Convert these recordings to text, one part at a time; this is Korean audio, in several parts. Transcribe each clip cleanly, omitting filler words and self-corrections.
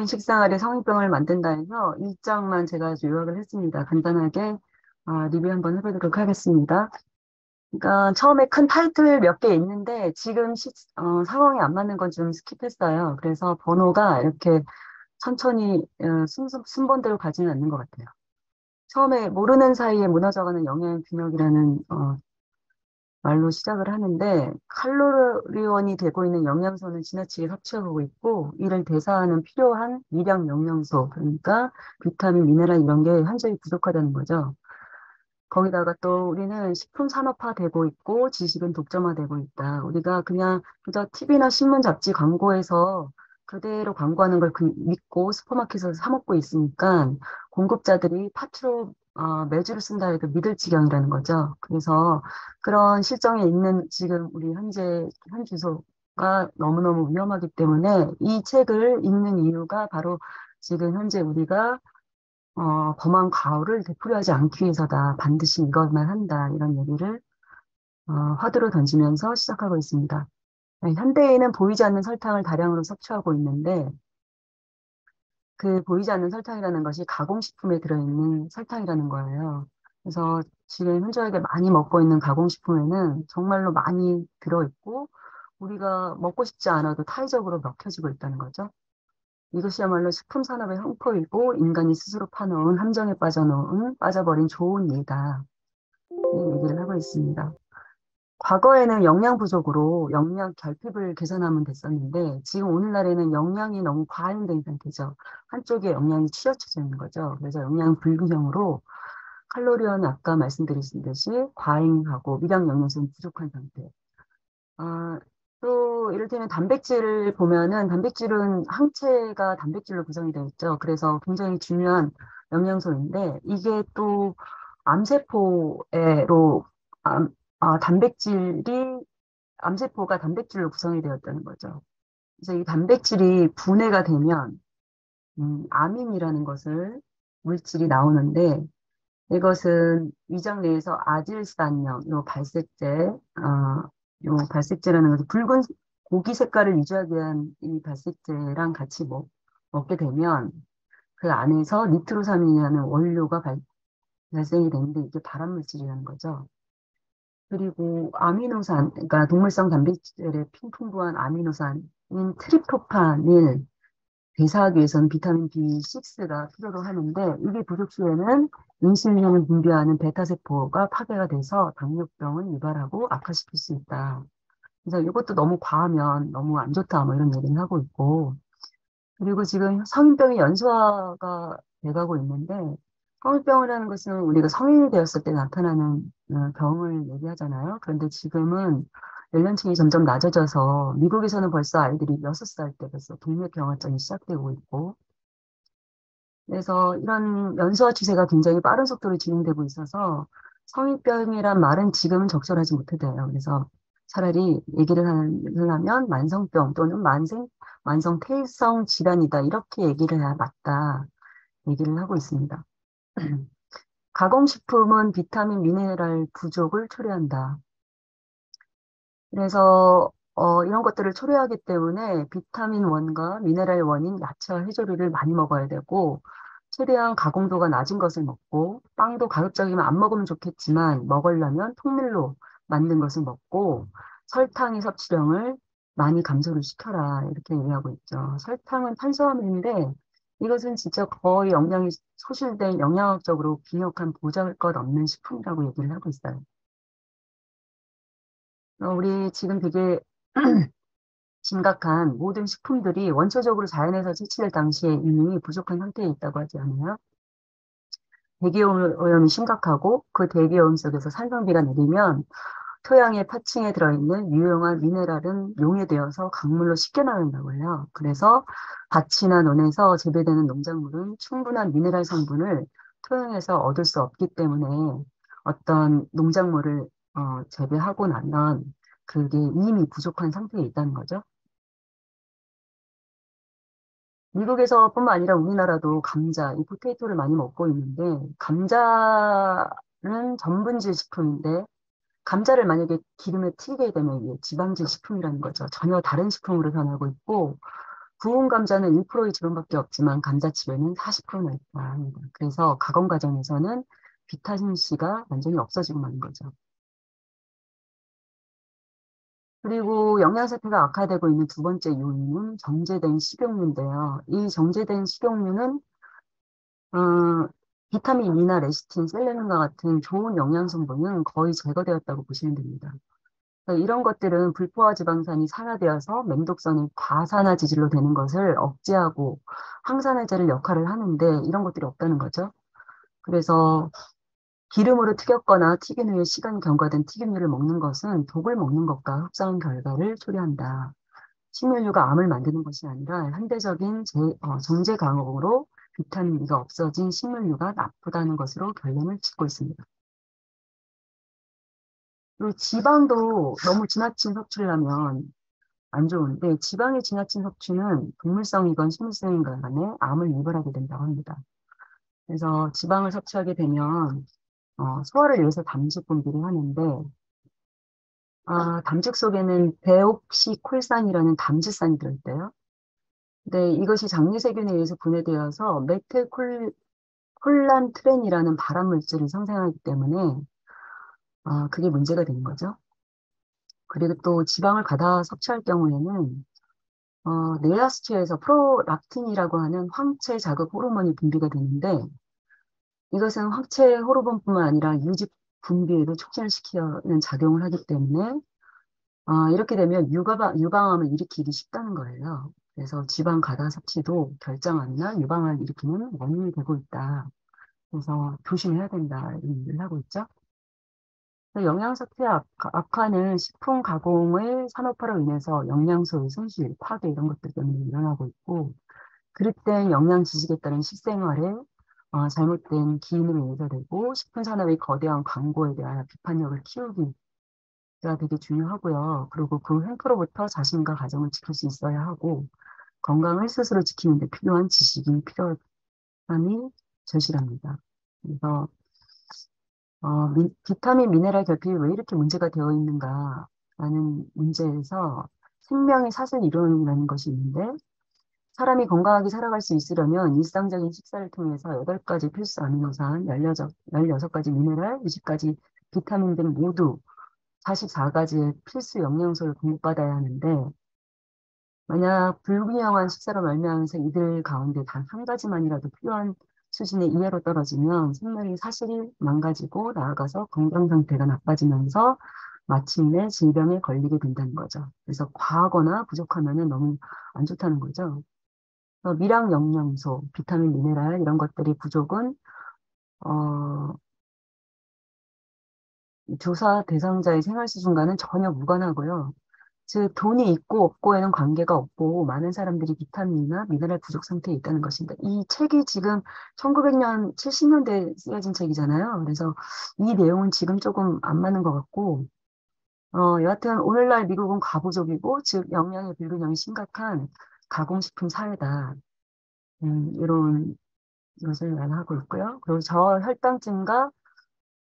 건강한 식생활이 성인병을 만든다 해서 이 장만 제가 요약을 했습니다. 간단하게 리뷰 한번 해보도록 하겠습니다. 그러니까 처음에 큰 타이틀 몇 개 있는데 지금 상황이 안 맞는 건 좀 스킵했어요. 그래서 번호가 이렇게 천천히 순번대로 가지는 않는 것 같아요. 처음에 모르는 사이에 무너져가는 영양균형이라는 말로 시작을 하는데 칼로리원이 되고 있는 영양소는 지나치게 섭취하고 있고 이를 대사하는 필요한 미량 영양소 그러니까 비타민, 미네랄 이런 게 현저히 부족하다는 거죠. 거기다가 또 우리는 식품 산업화되고 있고 지식은 독점화되고 있다. 우리가 그저 TV나 신문 잡지 광고에서 그대로 광고하는 걸 믿고 슈퍼마켓에서 사 먹고 있으니까 공급자들이 파트로 매주를 쓴다 해도 믿을 지경이라는 거죠. 그래서 그런 실정에 있는 지금 우리 현 주소가 너무너무 위험하기 때문에 이 책을 읽는 이유가 바로 지금 현재 우리가 범한 과오를 되풀이하지 않기 위해서다. 반드시 이것만 한다. 이런 얘기를 화두로 던지면서 시작하고 있습니다. 네, 현대인은 보이지 않는 설탕을 다량으로 섭취하고 있는데 그 보이지 않는 설탕이라는 것이 가공식품에 들어있는 설탕이라는 거예요. 그래서 지금 현저하게 많이 먹고 있는 가공식품에는 정말로 많이 들어있고 우리가 먹고 싶지 않아도 타의적으로 먹혀지고 있다는 거죠. 이것이야말로 식품 산업의 횡포이고 인간이 스스로 파놓은 함정에 빠져버린 좋은 예다. 이 얘기를 하고 있습니다. 과거에는 영양 부족으로 영양 결핍을 개선하면 됐었는데 지금 오늘날에는 영양이 너무 과잉된 상태죠. 한쪽에 영양이 치우쳐져 있는 거죠. 그래서 영양 불균형으로 칼로리는 아까 말씀드린 듯이 과잉하고 미량 영양소는 부족한 상태. 아, 또 이를테면 단백질을 보면은 단백질은 항체가 단백질로 구성이 되어 있죠. 그래서 굉장히 중요한 영양소인데 이게 또 암세포로 암, 단백질이 암세포가 단백질로 구성이 되었다는 거죠. 그래서 이 단백질이 분해가 되면 아민이라는 것을 물질이 나오는데 이것은 위장 내에서 아질산염, 요 발색제라는 것이 붉은 고기 색깔을 유지하기 위한 이 발색제랑 같이 먹게 되면 그 안에서 니트로사민이라는 원료가 발생이 되는데 이게 발암물질이라는 거죠. 그리고 아미노산, 그러니까 동물성 단백질에 풍부한 아미노산인 트립토판을 대사하기 위해서는 비타민 B6가 필요로 하는데 이게 부족 시에는 인슐린을 분비하는 베타세포가 파괴가 돼서 당뇨병을 유발하고 악화시킬 수 있다. 그래서 이것도 너무 과하면 너무 안 좋다 뭐 이런 얘기를 하고 있고 그리고 지금 성인병이 연소화가 돼가고 있는데 성인병이라는 것은 우리가 성인이 되었을 때 나타나는 병을 얘기하잖아요. 그런데 지금은 연령층이 점점 낮아져서 미국에서는 벌써 아이들이 6살 때 벌써 동맥경화증이 시작되고 있고 그래서 이런 연소화 추세가 굉장히 빠른 속도로 진행되고 있어서 성인병이란 말은 지금은 적절하지 못하대요. 그래서 차라리 얘기를 하려면 만성병 또는 만성태성 질환이다. 이렇게 얘기를 해야 맞다. 얘기를 하고 있습니다. 가공식품은 비타민, 미네랄 부족을 초래한다. 그래서 이런 것들을 초래하기 때문에 비타민 원과 미네랄 원인 야채와 해조류를 많이 먹어야 되고 최대한 가공도가 낮은 것을 먹고 빵도 가급적이면 안 먹으면 좋겠지만 먹으려면 통밀로 만든 것을 먹고 설탕의 섭취량을 많이 감소를 시켜라 이렇게 얘기하고 있죠. 설탕은 탄수화물인데 이것은 진짜 거의 영양이 소실된 영양학적으로 빈약한 보잘것없는 식품이라고 얘기를 하고 있어요. 우리 지금 되게 심각한 모든 식품들이 원초적으로 자연에서 채취될 당시에 이미 부족한 상태에 있다고 하지 않나요? 대기오염이 심각하고 그 대기오염 속에서 산성비가 내리면 토양의 파층에 들어있는 유용한 미네랄은 용해되어서 강물로 쉽게 나온다고 해요. 그래서 밭이나 논에서 재배되는 농작물은 충분한 미네랄 성분을 토양에서 얻을 수 없기 때문에 어떤 농작물을 재배하고 나면 그게 이미 부족한 상태에 있다는 거죠. 미국에서뿐만 아니라 우리나라도 감자, 이 포테이토를 많이 먹고 있는데 감자는 전분질 식품인데 감자를 만약에 기름에 튀게 되면 이게 지방질 식품이라는 거죠. 전혀 다른 식품으로 변하고 있고 구운 감자는 1%의 지방밖에 없지만 감자칩에는 40%나 있다 합니다. 그래서 가공 과정에서는 비타민C가 완전히 없어지고 마는 거죠. 그리고 영양사태가 악화되고 있는 두 번째 요인은 정제된 식용유인데요. 이 정제된 식용유는 어, 비타민 E나 레시틴, 셀레늄과 같은 좋은 영양 성분은 거의 제거되었다고 보시면 됩니다. 그러니까 이런 것들은 불포화 지방산이 산화되어서 맹독성이 과산화 지질로 되는 것을 억제하고 항산화제를 역할을 하는데 이런 것들이 없다는 거죠. 그래서 기름으로 튀겼거나 튀긴 후에 시간이 경과된 튀김류를 먹는 것은 독을 먹는 것과 흡사한 결과를 초래한다. 식물유가 암을 만드는 것이 아니라 현대적인 정제 강으로 비타민 E가 없어진 식물유가 나쁘다는 것으로 결론을 짓고 있습니다. 그리고 지방도 너무 지나친 섭취를 하면 안 좋은데 지방의 지나친 섭취는 동물성이건 식물성이건 간에 암을 유발하게 된다고 합니다. 그래서 지방을 섭취하게 되면 소화를 위해서 담즙 분비를 하는데 담즙 속에는 데옥시콜산이라는 담즙산이 들어있대요. 근데 이것이 장내세균에 의해서 분해되어서 메틸콜란트렌이라는 발암 물질을 생성하기 때문에 그게 문제가 되는 거죠. 그리고 또 지방을 과다 섭취할 경우에는 뇌하수체에서 프롤락틴이라고 하는 황체 자극 호르몬이 분비가 되는데 이것은 황체 호르몬뿐만 아니라 유집 분비에도 촉진을 시키는 작용을 하기 때문에 이렇게 되면 유방암을 일으키기 쉽다는 거예요. 그래서 지방 과다 섭취도 결장암이나 유방암을 일으키는 원인이 되고 있다. 그래서 조심해야 된다. 이런 얘기를 하고 있죠. 영양사태 악화는 식품 가공의 산업화로 인해서 영양소의 손실, 파괴 이런 것들 때문에 일어나고 있고 그릇된 영양 지식에 따른 식생활에 잘못된 기인으로 인해서 되고 식품 산업의 거대한 광고에 대한 비판력을 키우기가 되게 중요하고요. 그리고 그 횡포로부터 자신과 가정을 지킬 수 있어야 하고 건강을 스스로 지키는 데 필요한 지식이 필요함이 절실합니다. 그래서 비타민, 미네랄 결핍이 왜 이렇게 문제가 되어 있는가라는 문제에서 생명의 사슬 이론이라는 것이 있는데 사람이 건강하게 살아갈 수 있으려면 일상적인 식사를 통해서 8가지 필수 아미노산, 16가지 미네랄, 20가지 비타민 등 모두 44가지의 필수 영양소를 공급받아야 하는데 만약 불균형한 식사로 말미암아서 이들 가운데 단 한 가지만이라도 필요한 수준의 이하로 떨어지면 생명의 사실이 망가지고 나아가서 건강 상태가 나빠지면서 마침내 질병에 걸리게 된다는 거죠. 그래서 과하거나 부족하면 너무 안 좋다는 거죠. 미량 영양소, 비타민, 미네랄 이런 것들이 부족은 어, 조사 대상자의 생활 수준과는 전혀 무관하고요. 즉 돈이 있고 없고에는 관계가 없고 많은 사람들이 비타민이나 미네랄 부족 상태에 있다는 것입니다. 이 책이 지금 1900년, 70년대에 쓰여진 책이잖아요. 그래서 이 내용은 지금 조금 안 맞는 것 같고 여하튼 오늘날 미국은 과부족이고 즉 영양의 불균형이 심각한 가공식품 사회다. 이런 것을 말하고 있고요. 그리고 저혈당증과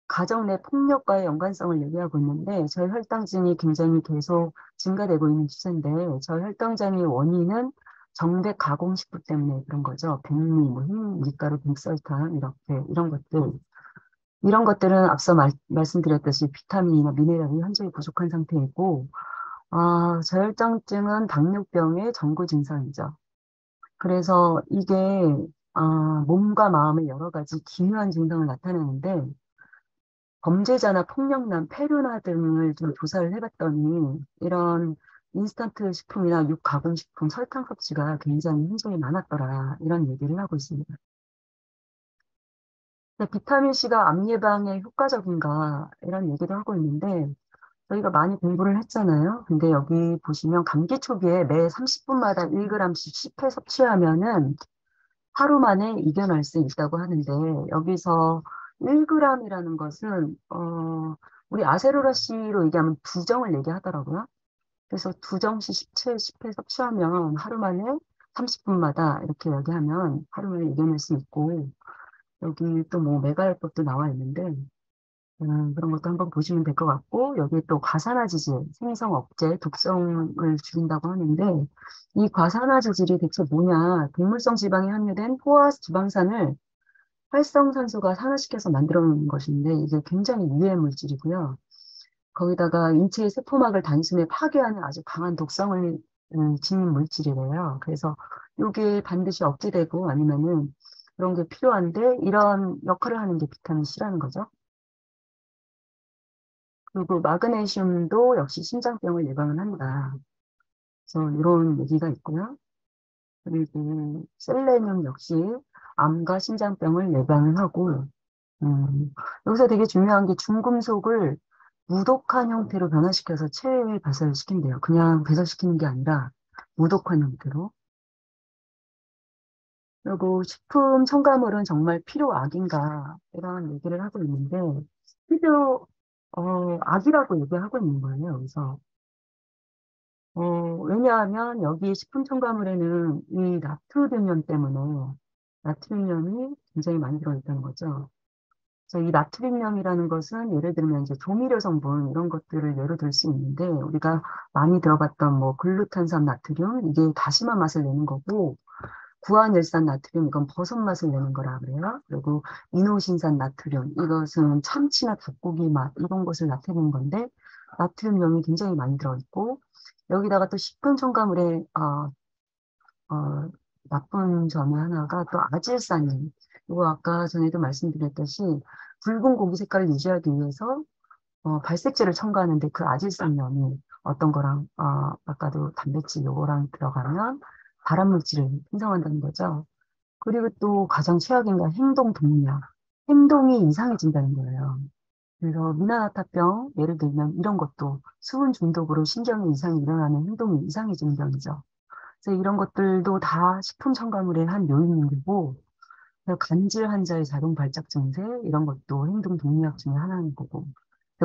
가정 내 폭력과의 연관성을 얘기하고 있는데 저혈당증이 굉장히 계속 증가되고 있는 추세인데 저혈당증의 원인은 정백 가공식품 때문에 그런 거죠. 백미, 뭐 흰 밀가루, 백설탕 이렇게 이런 것들은 앞서 말씀드렸듯이 비타민이나 미네랄이 현저히 부족한 상태이고 저혈당증은 당뇨병의 전구 증상이죠. 그래서 이게 몸과 마음의 여러 가지 기묘한 증상을 나타내는데 범죄자나 폭력남, 페루나 등을 좀 조사를 해봤더니 이런 인스턴트 식품이나 육가공식품, 설탕 섭취가 굉장히 현저히 많았더라 이런 얘기를 하고 있습니다. 근데 비타민C가 암 예방에 효과적인가 이런 얘기도 하고 있는데 저희가 많이 공부를 했잖아요. 근데 여기 보시면 감기 초기에 매 30분마다 1g씩 10회 섭취하면은 하루 만에 이겨낼 수 있다고 하는데 여기서 1g이라는 것은 우리 아세로라씨로 얘기하면 두정을 얘기하더라고요. 그래서 두정씩 10회 섭취하면 하루 만에 30분마다 이렇게 얘기하면 하루 만에 이겨낼 수 있고 여기 또 뭐 메가할법도 나와 있는데 그런 것도 한번 보시면 될 것 같고, 여기 또 과산화지질, 생성 억제, 독성을 줄인다고 하는데, 이 과산화지질이 대체 뭐냐? 동물성 지방이 함유된 포화 지방산을 활성산소가 산화시켜서 만들어 놓은 것인데, 이게 굉장히 유해 물질이고요. 거기다가 인체의 세포막을 단순히 파괴하는 아주 강한 독성을 지닌 물질이래요. 그래서 이게 반드시 억제되고 아니면은 그런 게 필요한데, 이런 역할을 하는 게 비타민 C라는 거죠. 그리고 마그네슘도 역시 심장병을 예방을 한다. 그래서 이런 얘기가 있고요. 그리고 셀레늄 역시 암과 심장병을 예방을 하고, 여기서 되게 중요한 게 중금속을 무독한 형태로 변화시켜서 체외 배설시킨대요. 그냥 배설시키는 게 아니라 무독한 형태로. 그리고 식품 첨가물은 정말 필요악인가 이런 얘기를 하고 있는데 필요 악이라고 얘기하고 있는 거예요. 여기서 왜냐하면 여기 식품 첨가물에는 이 나트륨 때문에 나트륨이 굉장히 많이 들어있다는 거죠. 그래서 이 나트륨이라는 것은 예를 들면 이제 조미료 성분 이런 것들을 예로 들 수 있는데 우리가 많이 들어봤던 뭐 글루탄산 나트륨 이게 다시마 맛을 내는 거고 구안일산 나트륨 이건 버섯 맛을 내는 거라 그래요. 그리고 이노신산 나트륨 이것은 참치나 닭고기 맛 이런 것을 나타내는 건데 나트륨용이 굉장히 많이 들어있고 여기다가 또 식품 첨가물에 어, 나쁜 점이 하나가 또 아질산인 이거 아까 전에도 말씀드렸듯이 붉은 고기 색깔을 유지하기 위해서 발색제를 첨가하는데 그 아질산염이 어떤 거랑 아까도 단백질 요거랑 들어가면 발암물질을 생성한다는 거죠. 그리고 또 가장 최악인 건 행동 동력. 행동이 이상해진다는 거예요. 그래서 미나라타병 예를 들면 이런 것도 수분 중독으로 신경의 이상이 일어나는 행동이 이상해지는 병이죠. 그래서 이런 것들도 다 식품 첨가물의 한 요인이고 간질 환자의 자동 발작 증세 이런 것도 행동 동력 중에 하나인 거고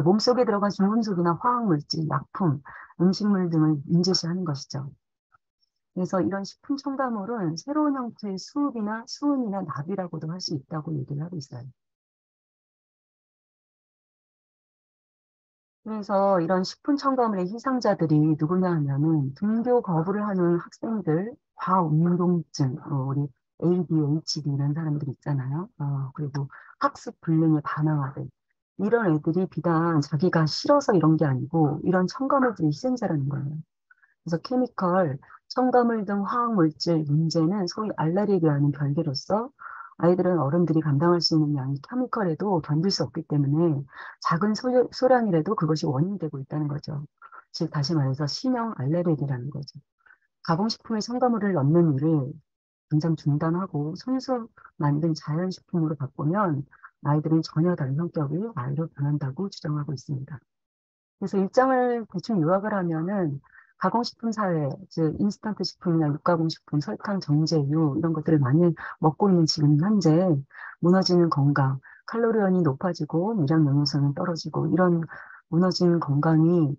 몸속에 들어간 중금속이나 화학물질, 약품, 음식물 등을 인제시하는 것이죠. 그래서 이런 식품 첨가물은 새로운 형태의 수읍이나 수은이나 납이라고도 할 수 있다고 얘기를 하고 있어요. 그래서 이런 식품 첨가물의 희생자들이 누구냐 하면은 등교 거부를 하는 학생들, 과운동증, 우리 ADHD 이런 사람들 있잖아요. 그리고 학습 불능에 반항하는 이런 애들이 비단 자기가 싫어서 이런 게 아니고 이런 첨가물들의 희생자라는 거예요. 그래서 케미컬, 첨가물 등 화학물질 문제는 소위 알레르기와는 별개로서 아이들은 어른들이 감당할 수 있는 양의 케미컬에도 견딜 수 없기 때문에 작은 소량이라도 그것이 원인이 되고 있다는 거죠. 즉, 다시 말해서 신형 알레르기라는 거죠. 가공식품에 첨가물을 넣는 일을 당장 중단하고 손수 만든 자연식품으로 바꾸면 아이들은 전혀 다른 성격의 아이로 변한다고 주장하고 있습니다. 그래서 일정을 대충 요약을 하면은 가공식품 사회, 즉 인스턴트 식품이나 육가공식품, 설탕, 정제유 이런 것들을 많이 먹고 있는 지금 현재 무너지는 건강, 칼로리원이 높아지고 미량 영양소는 떨어지고 이런 무너지는 건강이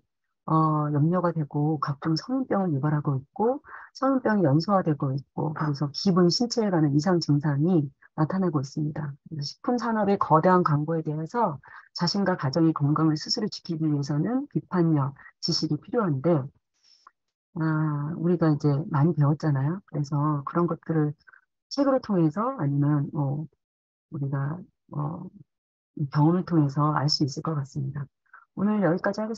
염려가 되고 각종 성인병을 유발하고 있고 성인병이 연소화되고 있고 그래서 기분, 신체에 관한 이상 증상이 나타나고 있습니다. 그래서 식품 산업의 거대한 광고에 대해서 자신과 가정의 건강을 스스로 지키기 위해서는 비판력, 지식이 필요한데, 우리가 이제 많이 배웠잖아요. 그래서 그런 것들을 책으로 통해서 아니면 우리가 어, 경험을 통해서 알 수 있을 것 같습니다. 오늘 여기까지 하겠습니다.